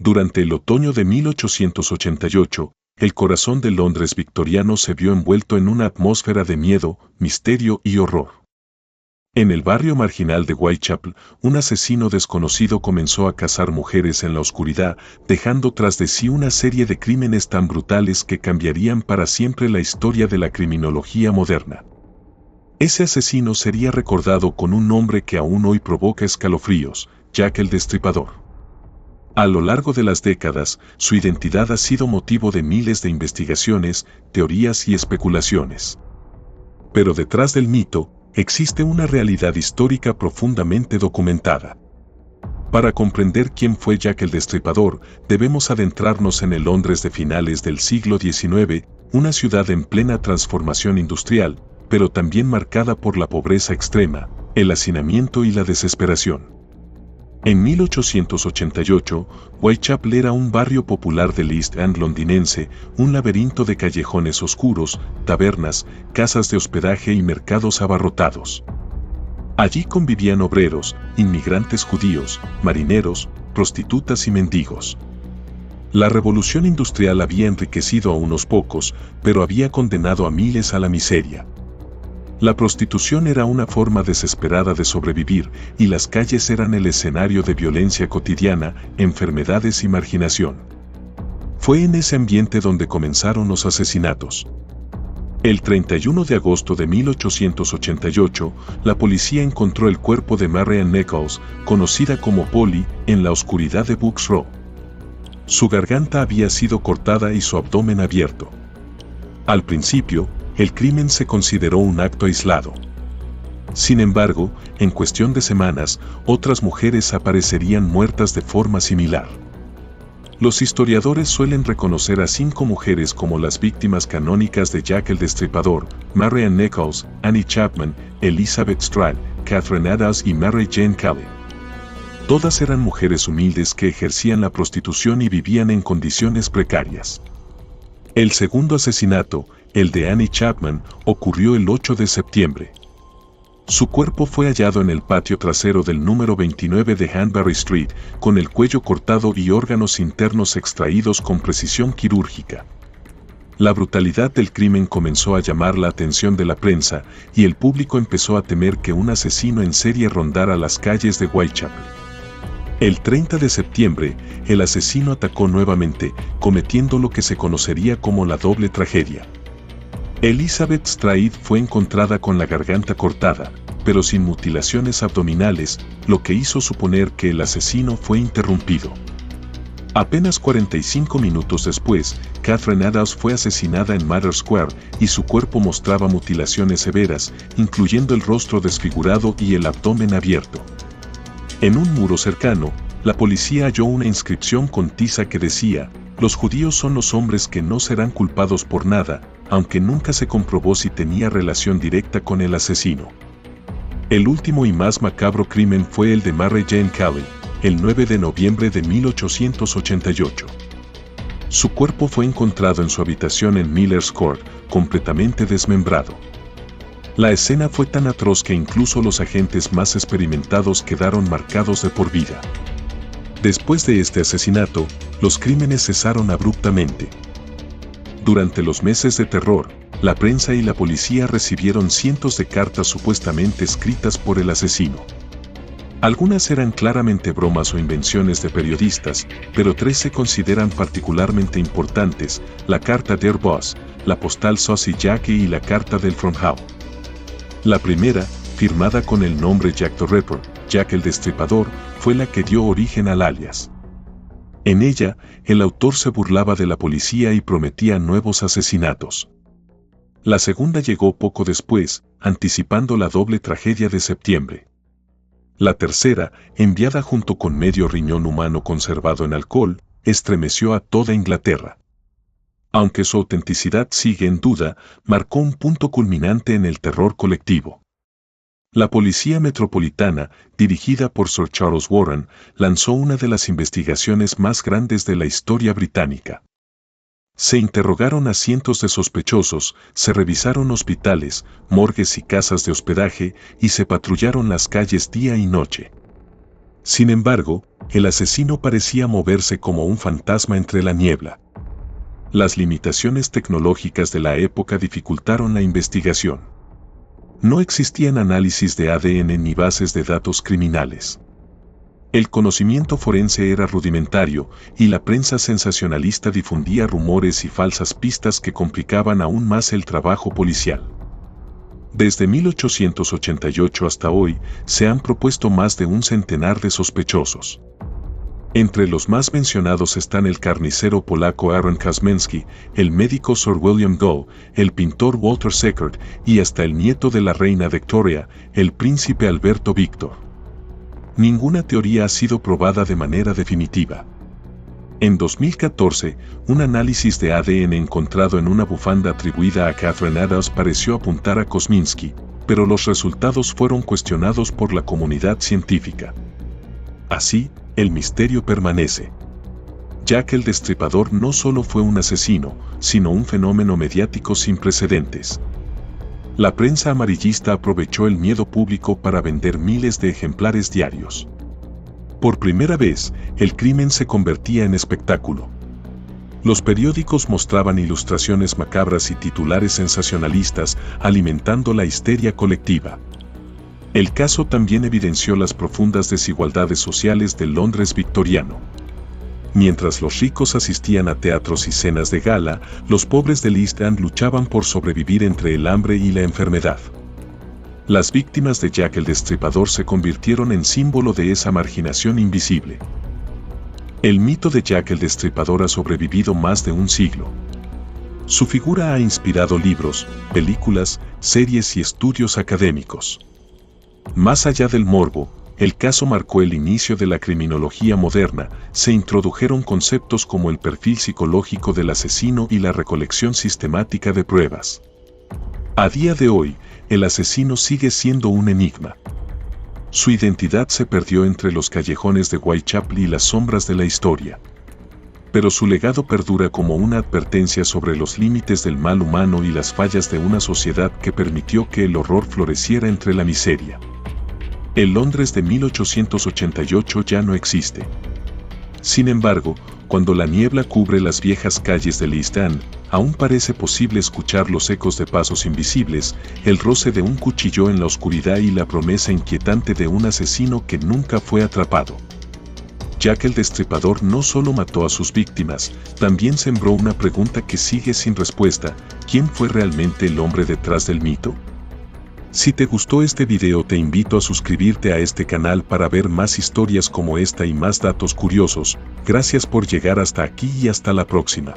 Durante el otoño de 1888, el corazón de Londres victoriano se vio envuelto en una atmósfera de miedo, misterio y horror. En el barrio marginal de Whitechapel, un asesino desconocido comenzó a cazar mujeres en la oscuridad, dejando tras de sí una serie de crímenes tan brutales que cambiarían para siempre la historia de la criminología moderna. Ese asesino sería recordado con un nombre que aún hoy provoca escalofríos: Jack el Destripador. A lo largo de las décadas, su identidad ha sido motivo de miles de investigaciones, teorías y especulaciones. Pero detrás del mito, existe una realidad histórica profundamente documentada. Para comprender quién fue Jack el Destripador, debemos adentrarnos en el Londres de finales del siglo XIX, una ciudad en plena transformación industrial, pero también marcada por la pobreza extrema, el hacinamiento y la desesperación. En 1888, Whitechapel era un barrio popular del East End londinense, un laberinto de callejones oscuros, tabernas, casas de hospedaje y mercados abarrotados. Allí convivían obreros, inmigrantes judíos, marineros, prostitutas y mendigos. La revolución industrial había enriquecido a unos pocos, pero había condenado a miles a la miseria. La prostitución era una forma desesperada de sobrevivir, y las calles eran el escenario de violencia cotidiana, enfermedades y marginación. Fue en ese ambiente donde comenzaron los asesinatos. El 31 de agosto de 1888, la policía encontró el cuerpo de Marian Nichols, conocida como Polly, en la oscuridad de Bucks Row. Su garganta había sido cortada y su abdomen abierto. Al principio, el crimen se consideró un acto aislado. Sin embargo, en cuestión de semanas, otras mujeres aparecerían muertas de forma similar. Los historiadores suelen reconocer a 5 mujeres como las víctimas canónicas de Jack el Destripador: Marian Nichols, Annie Chapman, Elizabeth Stride, Catherine Adams y Mary Jane Kelly. Todas eran mujeres humildes que ejercían la prostitución y vivían en condiciones precarias. El segundo asesinato, el de Annie Chapman, ocurrió el 8 de septiembre. Su cuerpo fue hallado en el patio trasero del número 29 de Hanbury Street, con el cuello cortado y órganos internos extraídos con precisión quirúrgica. La brutalidad del crimen comenzó a llamar la atención de la prensa, y el público empezó a temer que un asesino en serie rondara las calles de Whitechapel. El 30 de septiembre, el asesino atacó nuevamente, cometiendo lo que se conocería como la doble tragedia. Elizabeth Stride fue encontrada con la garganta cortada, pero sin mutilaciones abdominales, lo que hizo suponer que el asesino fue interrumpido. Apenas 45 minutos después, Catherine Adams fue asesinada en Madder Square, y su cuerpo mostraba mutilaciones severas, incluyendo el rostro desfigurado y el abdomen abierto. En un muro cercano, la policía halló una inscripción con tiza que decía: "Los judíos son los hombres que no serán culpados por nada", aunque nunca se comprobó si tenía relación directa con el asesino. El último y más macabro crimen fue el de Mary Jane Kelly, el 9 de noviembre de 1888. Su cuerpo fue encontrado en su habitación en Miller's Court, completamente desmembrado. La escena fue tan atroz que incluso los agentes más experimentados quedaron marcados de por vida. Después de este asesinato, los crímenes cesaron abruptamente. Durante los meses de terror, la prensa y la policía recibieron cientos de cartas supuestamente escritas por el asesino. Algunas eran claramente bromas o invenciones de periodistas, pero 3 se consideran particularmente importantes: la carta Dear Boss, la postal Saucy Jackie y la carta del Front Hall. La primera, firmada con el nombre Jack the Ripper, Jack el Destripador, fue la que dio origen al alias. En ella, el autor se burlaba de la policía y prometía nuevos asesinatos. La segunda llegó poco después, anticipando la doble tragedia de septiembre. La tercera, enviada junto con medio riñón humano conservado en alcohol, estremeció a toda Inglaterra. Aunque su autenticidad sigue en duda, marcó un punto culminante en el terror colectivo. La Policía Metropolitana, dirigida por Sir Charles Warren, lanzó una de las investigaciones más grandes de la historia británica. Se interrogaron a cientos de sospechosos, se revisaron hospitales, morgues y casas de hospedaje, y se patrullaron las calles día y noche. Sin embargo, el asesino parecía moverse como un fantasma entre la niebla. Las limitaciones tecnológicas de la época dificultaron la investigación. No existían análisis de ADN ni bases de datos criminales. El conocimiento forense era rudimentario y la prensa sensacionalista difundía rumores y falsas pistas que complicaban aún más el trabajo policial. Desde 1888 hasta hoy, se han propuesto más de un centenar de sospechosos. Entre los más mencionados están el carnicero polaco Aaron Kosminski, el médico Sir William Gull, el pintor Walter Sickert y hasta el nieto de la reina Victoria, el príncipe Alberto Víctor. Ninguna teoría ha sido probada de manera definitiva. En 2014, un análisis de ADN encontrado en una bufanda atribuida a Catherine Adams pareció apuntar a Kosminski, pero los resultados fueron cuestionados por la comunidad científica. Así, el misterio permanece. Jack el Destripador no solo fue un asesino, sino un fenómeno mediático sin precedentes. La prensa amarillista aprovechó el miedo público para vender miles de ejemplares diarios. Por primera vez, el crimen se convertía en espectáculo. Los periódicos mostraban ilustraciones macabras y titulares sensacionalistas, alimentando la histeria colectiva. El caso también evidenció las profundas desigualdades sociales del Londres victoriano. Mientras los ricos asistían a teatros y cenas de gala, los pobres del East End luchaban por sobrevivir entre el hambre y la enfermedad. Las víctimas de Jack el Destripador se convirtieron en símbolo de esa marginación invisible. El mito de Jack el Destripador ha sobrevivido más de un siglo. Su figura ha inspirado libros, películas, series y estudios académicos. Más allá del morbo, el caso marcó el inicio de la criminología moderna. Se introdujeron conceptos como el perfil psicológico del asesino y la recolección sistemática de pruebas. A día de hoy, el asesino sigue siendo un enigma. Su identidad se perdió entre los callejones de Whitechapel y las sombras de la historia. Pero su legado perdura como una advertencia sobre los límites del mal humano y las fallas de una sociedad que permitió que el horror floreciera entre la miseria. El Londres de 1888 ya no existe. Sin embargo, cuando la niebla cubre las viejas calles del East End, aún parece posible escuchar los ecos de pasos invisibles, el roce de un cuchillo en la oscuridad y la promesa inquietante de un asesino que nunca fue atrapado. Jack el Destripador no solo mató a sus víctimas, también sembró una pregunta que sigue sin respuesta: ¿quién fue realmente el hombre detrás del mito? Si te gustó este video, te invito a suscribirte a este canal para ver más historias como esta y más datos curiosos. Gracias por llegar hasta aquí y hasta la próxima.